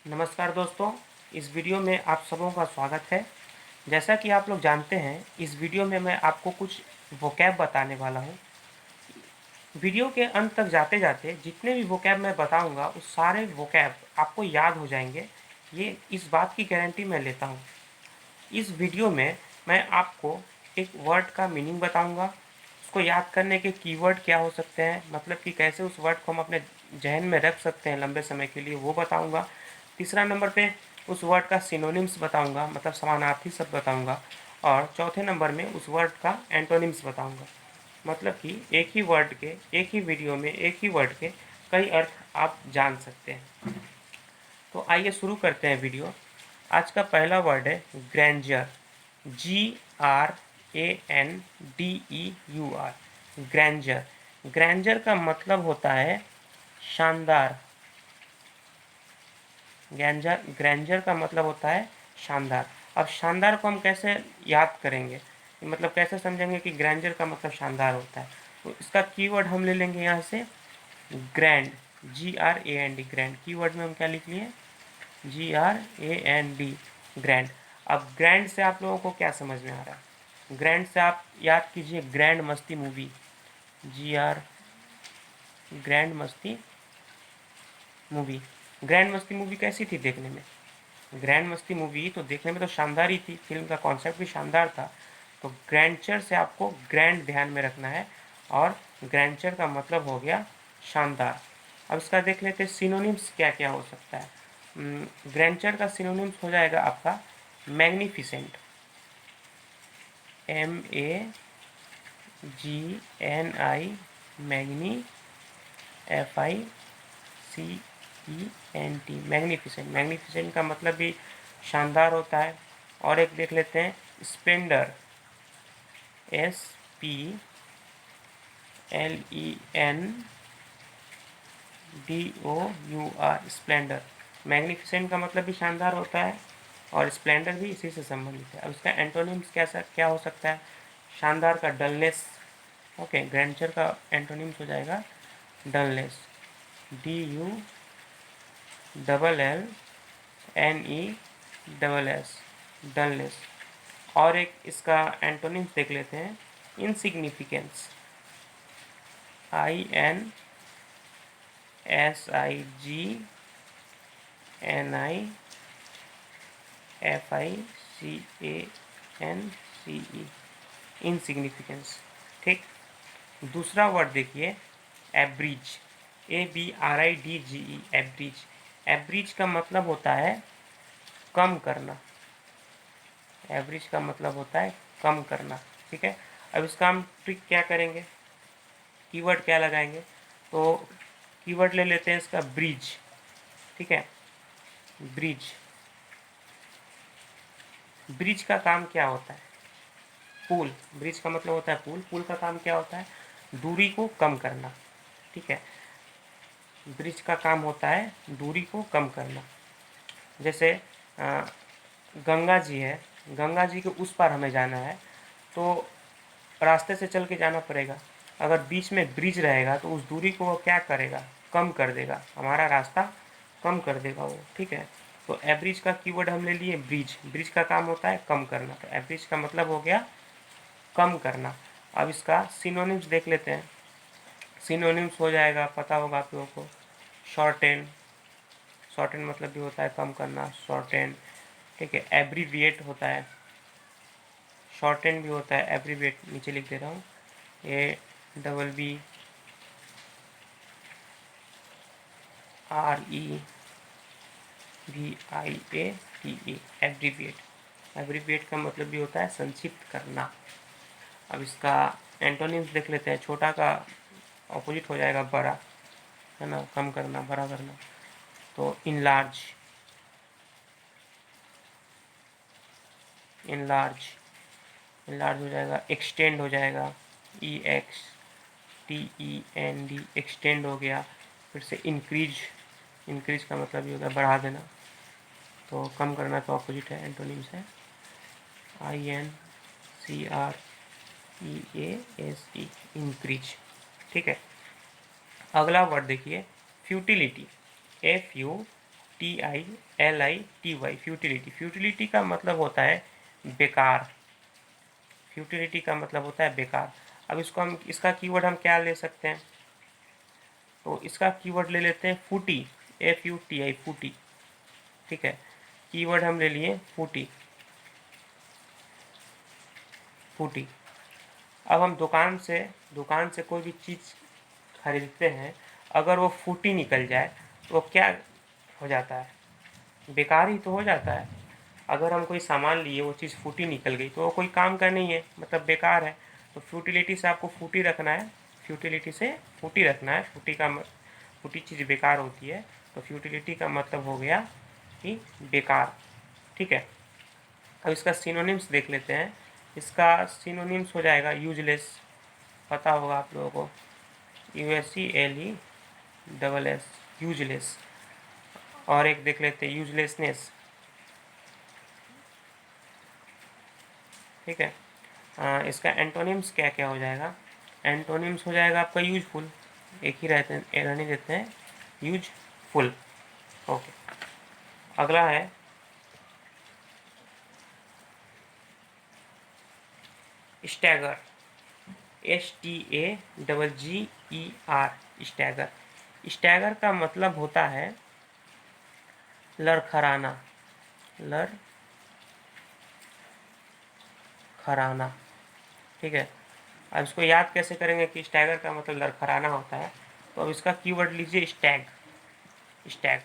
नमस्कार दोस्तों, इस वीडियो में आप सबों का स्वागत है। जैसा कि आप लोग जानते हैं, इस वीडियो में मैं आपको कुछ वोकैब बताने वाला हूँ। वीडियो के अंत तक जाते-जाते जितने भी वोकैब मैं बताऊँगा, उस सारे वोकैब आपको याद हो जाएंगे। ये इस बात की गारंटी मैं लेता हूँ। इस वीडियो में मैं आपको एक वर्ड का मीनिंग बताऊँगा, उसको याद करने के कीवर्ड क्या हो सकते हैं, मतलब कि कैसे उस वर्ड को हम अपने ज़हन में रख सकते हैं लंबे समय के लिए, वो बताऊँगा। तीसरा नंबर पे उस वर्ड का सिनोनिम्स बताऊँगा, मतलब समानार्थी शब्द बताऊँगा। और चौथे नंबर में उस वर्ड का एंटोनिम्स बताऊँगा, मतलब कि एक ही वर्ड के, एक ही वीडियो में एक ही वर्ड के कई अर्थ आप जान सकते हैं। तो आइए शुरू करते हैं वीडियो। आज का पहला वर्ड है ग्रैंडर, GRANDEUR, ग्रैंडर। ग्रैंडर का मतलब होता है शानदार। ग्रैंडर का मतलब होता है शानदार। अब शानदार को हम कैसे याद करेंगे, मतलब कैसे समझेंगे कि ग्रैंडर का मतलब शानदार होता है। तो इसका कीवर्ड हम ले लेंगे यहाँ से ग्रैंड, GRAND, ग्रैंड। कीवर्ड में हम क्या लिख लिए, GRAND, ग्रैंड। अब ग्रैंड से आप लोगों को क्या समझ में आ रहा है? ग्रैंड से आप याद कीजिए ग्रैंड मस्ती मूवी, GR, ग्रैंड मस्ती मूवी। ग्रैंड मस्ती मूवी कैसी थी देखने में? ग्रैंड मस्ती मूवी तो देखने में तो शानदार ही थी, फिल्म का कॉन्सेप्ट भी शानदार था। तो ग्रैंडचर से आपको ग्रैंड ध्यान में रखना है, और ग्रैंडचर का मतलब हो गया शानदार। अब इसका देख लेते हैं सिनोनिम्स क्या क्या हो सकता है। ग्रैंडचर का सिनोनिम्स हो जाएगा आपका magnificent, MAGNI, मैग्नी, FICENT, magnificent. Magnificent का मतलब भी शानदार होता है। और एक देख लेते हैं स्प्लेंडर, SPLENDOUR, स्प्लेंडर। मैग्निफिसेंट का मतलब भी शानदार होता है, और स्प्लेंडर भी इसी से संबंधित है। अब इसका एंटोनिम्स क्या हो सकता है? शानदार का डलनेस। ओके, ग्रैंडचर का एंटोनिम्स हो जाएगा डलनेस, DULLNESS, डलनेस। और एक इसका एंटोनिम्स देख लेते हैं इनसिग्निफिकेंस, INSIGNIFICANCE, इनसिग्निफिकेंस। ठीक। दूसरा वर्ड देखिए एब्रीज, ABRIDGE, एब्रीज। एब्रीज का मतलब होता है कम करना। एवरेज का मतलब होता है कम करना। ठीक है। अब इसका हम ट्रिक क्या करेंगे, कीवर्ड क्या लगाएंगे? तो कीवर्ड ले लेते हैं इसका ब्रिज। ठीक है, ब्रिज। ब्रिज का काम क्या होता है? पुल। ब्रिज का मतलब होता है पुल। पुल का काम क्या होता है? दूरी को कम करना। ठीक है, ब्रिज का काम होता है दूरी को कम करना। जैसे गंगा जी है, गंगा जी के उस पार हमें जाना है, तो रास्ते से चल के जाना पड़ेगा। अगर बीच में ब्रिज रहेगा तो उस दूरी को वो क्या करेगा, कम कर देगा, हमारा रास्ता कम कर देगा वो। ठीक है, तो एवरेज का कीवर्ड हम ले लिए ब्रिज। ब्रिज का काम होता है कम करना, तो एवरेज का मतलब हो गया कम करना। अब इसका सिनोनिम्स देख लेते हैं। सिनोनिम्स हो जाएगा, पता होगा आप लोगों को, शॉर्टेन। शॉर्टेन मतलब भी होता है कम करना, शॉर्टेन। ठीक है, एब्रीविएट होता है, शॉर्टेन भी होता है, एब्रीविएट नीचे लिख दे रहा हूँ, ABBREVIATE, एब्रीविएट। एब्रीविएट का मतलब भी होता है संक्षिप्त करना। अब इसका एंटोनिम्स देख लेते हैं। छोटा का ऑपोजिट हो जाएगा बड़ा, है ना, कम करना, बड़ा करना। तो इनलार्ज, इनलार्ज, इनलार्ज हो जाएगा। एक्सटेंड हो जाएगा, EXTEND, एक्सटेंड हो गया। फिर से इंक्रीज, इंक्रीज का मतलब ये होता है बढ़ा देना। तो कम करना का ऑपोजिट है, एंटोनिम्स है INCREASE, इंक्रीज। ठीक है। अगला वर्ड देखिए फ्यूटिलिटी, FUTILITY, फ्यूटिलिटी। फ्यूटिलिटी का मतलब होता है बेकार। फ्यूटिलिटी का मतलब होता है बेकार। अब इसको हम, इसका कीवर्ड हम क्या ले सकते हैं, तो इसका कीवर्ड ले लेते हैं फूटी, FUTI, फूटी। ठीक है, कीवर्ड हम ले लिए फूटी, फूटी। अब हम दुकान से कोई भी चीज़ खरीदते हैं, अगर वो फूटी निकल जाए तो क्या हो जाता है, बेकार ही तो हो जाता है। अगर हम कोई सामान लिए, वो चीज़ फूटी निकल गई तो वो कोई काम का नहीं है, मतलब बेकार है। तो फ्यूटिलिटी से आपको फूटी रखना है, फ्यूटिलिटी से फूटी रखना है। फूटी चीज़ बेकार होती है, तो फ्यूटिलिटी का मतलब हो गया कि बेकार। ठीक है, अब इसका सिनोनिम्स देख लेते हैं। इसका सिनोनिम्स हो जाएगा यूजलेस, पता होगा आप लोगों को, USELESS, यूजलेस। और एक देख लेते हैं यूजलेसनेस। ठीक है, इसका एंटोनिम्स क्या क्या हो जाएगा, एंटोनिम्स हो जाएगा आपका यूजफुल, एक ही रहने देते हैं, यूजफुल। ओके, अगला है स्टैगर, STAGGER, स्टैगर। स्टैगर का मतलब होता है लड़खड़ाना, लड़खड़ाना। ठीक है, अब इसको याद कैसे करेंगे कि स्टैगर का मतलब लड़खड़ाना होता है, तो अब इसका कीवर्ड लीजिए Stag, Stag,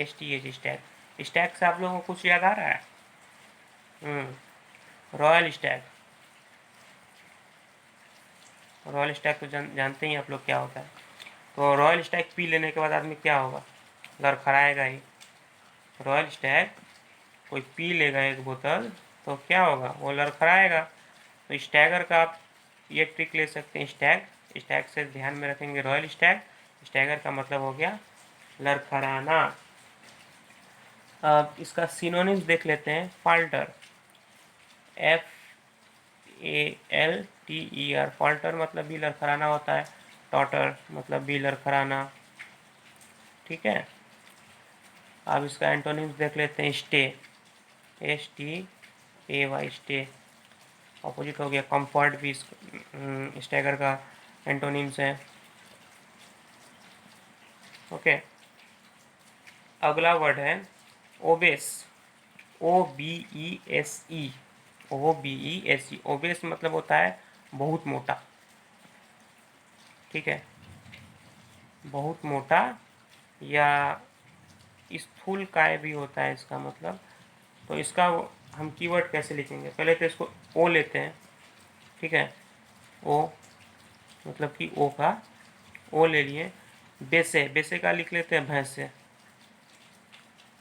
STAG, Stag. Stag से आप लोगों को कुछ याद आ रहा है? रॉयल स्टैग, रॉयल स्टैग तो जानते ही आप लोग क्या होता है। तो रॉयल स्टैग पी लेने के बाद आदमी क्या होगा, लड़खड़ाएगा ही। रॉयल स्टैग कोई पी लेगा एक बोतल तो क्या होगा, वो लड़खड़ाएगा। तो स्टैगर का आप ये ट्रिक ले सकते हैं, स्टैग, स्टैग से ध्यान में रखेंगे रॉयल स्टैग। स्टैगर का मतलब हो गया लड़खड़ाना। अब इसका सिनोनिम्स देख लेते हैं, फाल्टर, FALTER, फाल्टर मतलब भी लड़खड़ाना होता है, टॉटर मतलब भी लड़खड़ाना। ठीक है, अब इसका एंटोनिम्स देख लेते हैं, स्टे, STAY, स्टे। ऑपोजिट हो गया कंफर्ट, भी स्टैगर का एंटोनिम्स है। ओके, अगला वर्ड है ओबेस, OBESE, OBESE। ओबेस मतलब होता है बहुत मोटा। ठीक है, बहुत मोटा या स्थूलकाय भी होता है इसका मतलब। तो इसका हम कीवर्ड कैसे लिखेंगे, पहले तो इसको ओ लेते हैं। ठीक है, ओ मतलब कि ओ का, ओ ले लिए। बेसे, बेसे का लिख लेते हैं भैंसे,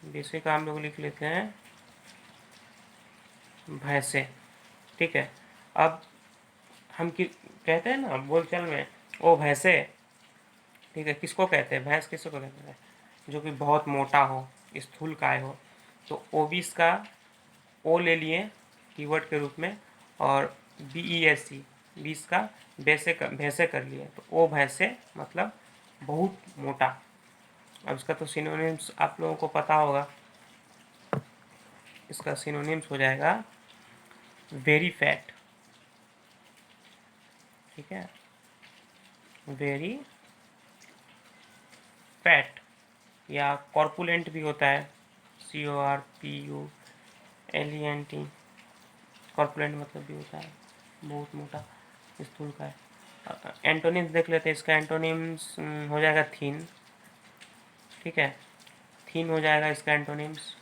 बेसे का हम लोग लिख लेते हैं भैंसे। ठीक है, अब हम कहते हैं ना बोलचाल में ओ भैंसे। ठीक है, किसको कहते हैं, भैंस किसको कहते हैं, जो कि बहुत मोटा हो, स्थूल काय हो। तो ओबीस का ओ ले लिए कीवर्ड के रूप में, और BESE, बीस का भैंसे कर लिए। तो ओ भैंसे मतलब बहुत मोटा। अब इसका तो सिनोनिम्स आप लोगों को पता होगा, इसका सिनोनिम्स हो जाएगा वेरी फैट। ठीक है, वेरी फैट, या कॉर्पुलेंट भी होता है, CORPULENT, कॉर्पुलेंट मतलब भी होता है बहुत मोटा, स्थूल का है। एंटोनिम्स देख लेते हैं, इसका एंटोनिम्स हो जाएगा थीन। ठीक है, थीन हो जाएगा इसका एंटोनिम्स।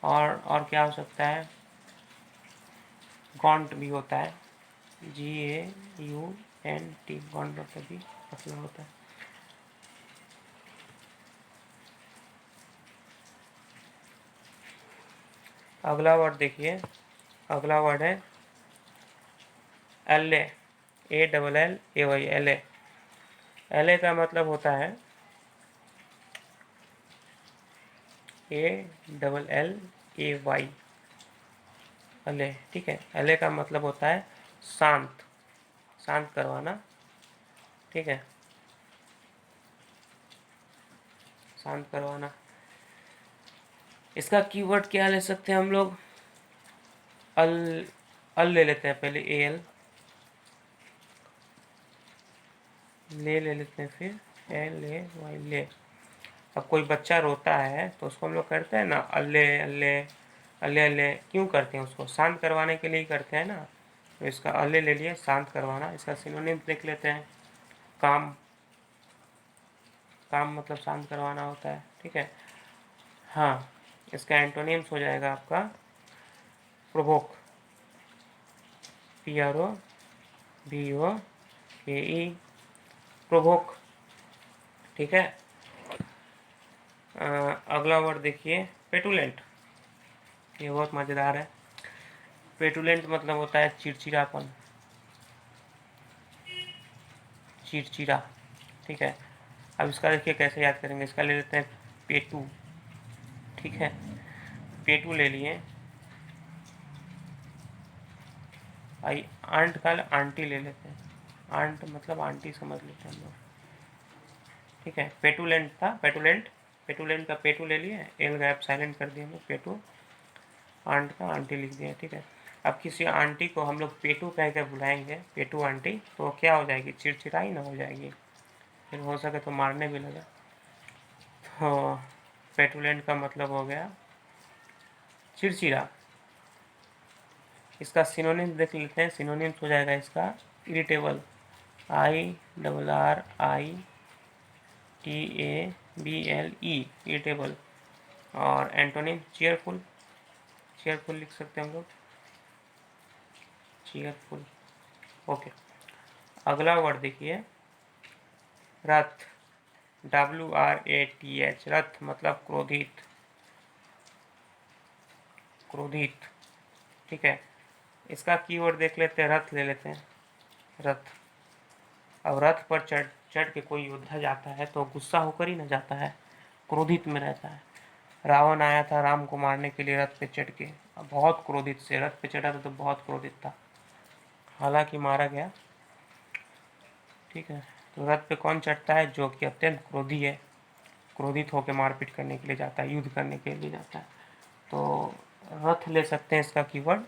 और क्या हो सकता है, गॉन्ट भी होता है, GAUNT, गॉन्ट मतलब भी पतला होता है। अगला वर्ड देखिए, अगला वर्ड है एले, ALLAY, एले। एले का मतलब होता है ALLAY, एले। ठीक है, एले का मतलब होता है शांत, शांत करवाना। ठीक है, शांत करवाना। इसका कीवर्ड क्या ले सकते हैं हम लोग, अल, अल ले लेते हैं पहले, एल ले लेते हैं, फिर एल ए वाई ले। अब कोई बच्चा रोता है तो उसको हम लोग करते हैं ना अल्ले अल्ले अल्ले अल्ले, क्यों करते हैं, उसको शांत करवाने के लिए ही करते हैं ना। तो इसका अल्ले ले लिए, शांत करवाना। इसका सिनोनिम देख लेते हैं, काम, काम मतलब शांत करवाना होता है, ठीक है। हाँ, इसका एंटोनिम्स हो जाएगा आपका प्रोवोक, PROVOKE, प्रोवोक, ठीक है। अगला वर्ड देखिए, पेटुलेंट। ये बहुत मज़ेदार है। पेटुलेंट मतलब होता है चिड़चिड़ापन, चिड़चिड़ा, ठीक है। अब इसका देखिए कैसे याद करेंगे। इसका ले लेते हैं पेटू, ठीक है। पेटू ले लिए, आई आंट का आंटी ले लेते हैं, आंट मतलब आंटी समझ लेते हैं हम लोग, ठीक है। पेटुलेंट था, पेटुलेंट, पेटुलेंट का पेटू ले लिए, एल गैप साइलेंट कर दिए हम लोग, पेटू, आंट का आंटी लिख दिया, ठीक है। अब किसी आंटी को हम लोग पेटू कह कर बुलाएंगे, पेटू आंटी, तो क्या हो जाएगी, चिड़चिड़ाई ना हो जाएगी, फिर हो सके तो मारने भी लगे। तो पेटुलेंट का मतलब हो गया चिड़चिड़ा। इसका सिनोनिम देख लेते हैं। सिनोनिम्स हो जाएगा इसका इरिटेबल, IRRITABLE, इरिटेबल। और एंटोनिम चेयरफुल, चेयरफुल लिख सकते हैं हम लोग, चेयरफुल, ओके। अगला वर्ड देखिए, रथ, WRATH, रथ मतलब क्रोधित, क्रोधित, ठीक है। इसका कीवर्ड देख लेते हैं, रथ ले लेते हैं, रथ। अब रथ पर चढ़ चढ़ के कोई योद्धा जाता है तो गुस्सा होकर ही न जाता है, क्रोधित में रहता है। रावण आया था राम को मारने के लिए रथ पे चढ़ के, अब बहुत क्रोधित से रथ पे चढ़ा था, तो बहुत क्रोधित था, हालांकि मारा गया, ठीक है। तो रथ पे कौन चढ़ता है, जो कि अत्यंत क्रोधी है, क्रोधित होकर मारपीट करने के लिए जाता है, युद्ध करने के लिए जाता है। तो रथ ले सकते हैं इसका कीवर्ड,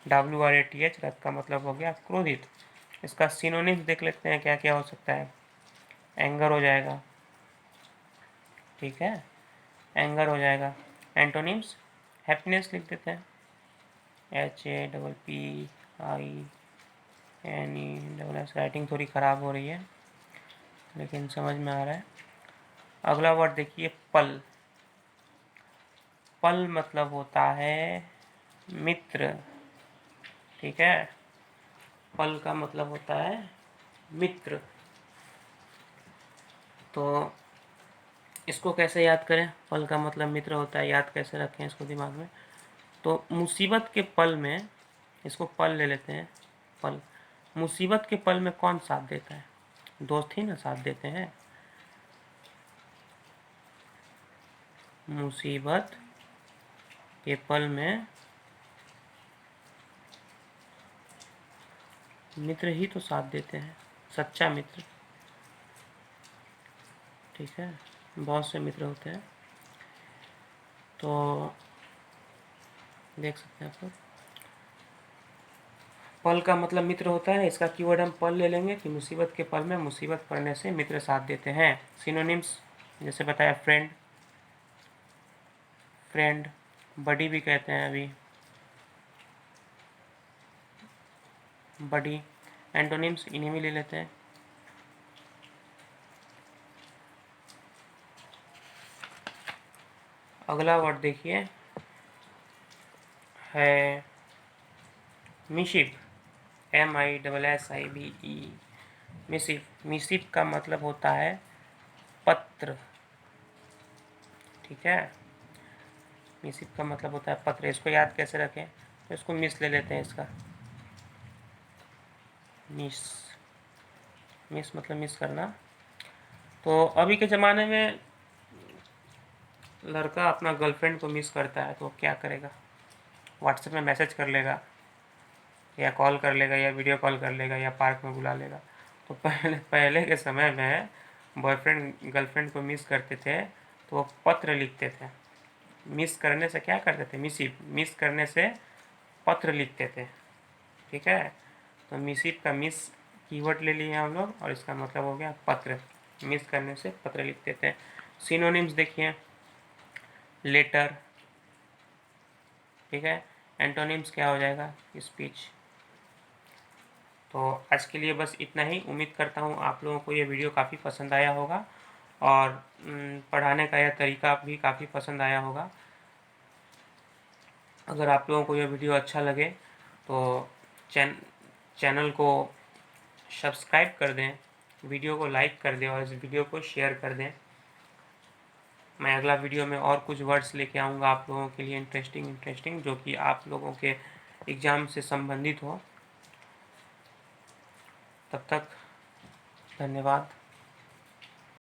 WRATH, रथ का मतलब हो गया क्रोधित। इसका सिनोनिम्स देख लेते हैं क्या क्या हो सकता है। एंगर हो जाएगा, ठीक है, एंगर हो जाएगा। एंटोनिम्स, हैप्पीनेस लिख देते हैं, HAPPINESS। राइटिंग थोड़ी ख़राब हो रही है लेकिन समझ में आ रहा है। अगला वर्ड देखिए, पल। पल मतलब होता है मित्र, ठीक है। पल का मतलब होता है मित्र। तो इसको कैसे याद करें, पल का मतलब मित्र होता है, याद कैसे रखें इसको दिमाग में। तो मुसीबत के पल में, इसको पल ले लेते हैं, पल। मुसीबत के पल में कौन साथ देता है, दोस्त ही ना साथ देते हैं। मुसीबत के पल में मित्र ही तो साथ देते हैं, सच्चा मित्र, ठीक है। बहुत से मित्र होते हैं, तो देख सकते हैं आप लोग। पल का मतलब मित्र होता है, इसका कीवर्ड हम पल ले लेंगे कि मुसीबत के पल में, मुसीबत पड़ने से मित्र साथ देते हैं। सिनोनिम्स जैसे बताया, फ्रेंड, फ्रेंड, बडी भी कहते हैं अभी, बडी। एंटोनिम्स इनिमी ले लेते हैं, अगला वर्ड देखिए है मिशिप, MISSIBE, मिसिप। मिसिप का मतलब होता है पत्र, ठीक है। मिसिप का मतलब होता है पत्र। इसको याद कैसे रखें, तो इसको मिस ले लेते हैं, इसका मिस, मिस मतलब मिस करना। तो अभी के ज़माने में लड़का अपना गर्लफ्रेंड को मिस करता है तो क्या करेगा, व्हाट्सएप में मैसेज कर लेगा, या कॉल कर लेगा, या वीडियो कॉल कर लेगा, या पार्क में बुला लेगा। तो पहले पहले के समय में बॉयफ्रेंड गर्लफ्रेंड को मिस करते थे तो वो पत्र लिखते थे, मिस करने से क्या करते थे, मिसिव, मिस करने से पत्र लिखते थे, ठीक है। तो मिसिव का मिस कीवर्ड ले लिए हम लोग और इसका मतलब हो गया पत्र, मिस करने से पत्र लिखते थे। सिनोनिम्स देखिए, लेटर, ठीक है। एंटोनिम्स क्या हो जाएगा, स्पीच। तो आज के लिए बस इतना ही। उम्मीद करता हूँ आप लोगों को ये वीडियो काफ़ी पसंद आया होगा और पढ़ाने का यह तरीका भी काफ़ी पसंद आया होगा। अगर आप लोगों को यह वीडियो अच्छा लगे तो चैनल को सब्सक्राइब कर दें, वीडियो को लाइक कर दें और इस वीडियो को शेयर कर दें। मैं अगला वीडियो में और कुछ वर्ड्स लेके आऊँगा आप लोगों के लिए इंटरेस्टिंग जो कि आप लोगों के एग्ज़ाम से संबंधित हो। तब तक धन्यवाद।